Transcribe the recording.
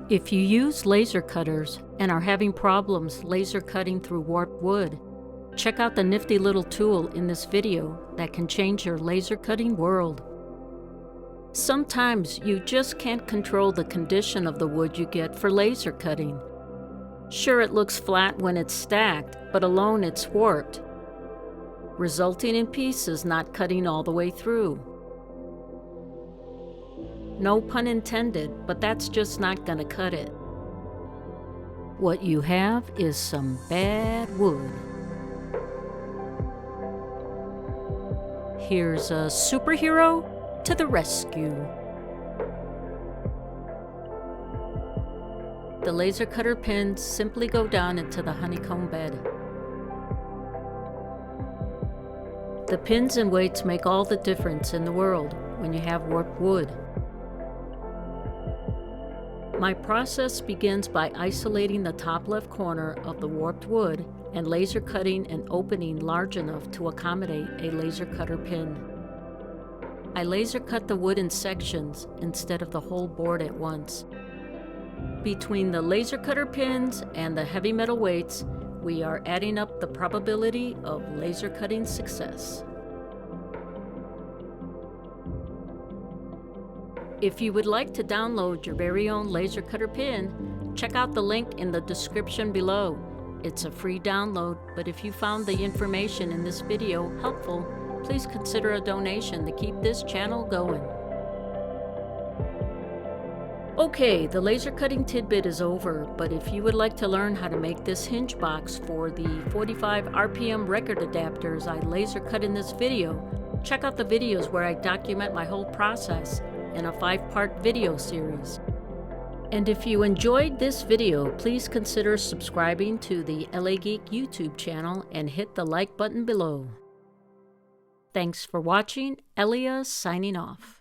If you use laser cutters and are having problems laser cutting through warped wood, check out the nifty little tool in this video that can change your laser cutting world. Sometimes you just can't control the condition of the wood you get for laser cutting. Sure, it looks flat when it's stacked, but alone it's warped, resulting in pieces not cutting all the way through. No pun intended, but that's just not gonna cut it. What you have is some bad wood. Here's a superhero to the rescue. The laser cutter pins simply go down into the honeycomb bed. The pins and weights make all the difference in the world when you have warped wood. My process begins by isolating the top left corner of the warped wood and laser cutting an opening large enough to accommodate a laser cutter pin. I laser cut the wood in sections instead of the whole board at once. Between the laser cutter pins and the heavy metal weights, we are adding up the probability of laser cutting success. If you would like to download your very own laser cutter pin, check out the link in the description below. It's a free download, but if you found the information in this video helpful, please consider a donation to keep this channel going. Okay, the laser cutting tidbit is over, but if you would like to learn how to make this hinge box for the 45 RPM record adapters I laser cut in this video, check out the videos where I document my whole process in a 5-part video series. And if you enjoyed this video, please consider subscribing to the LA Geek YouTube channel and hit the like button below. Thanks for watching. Elia signing off.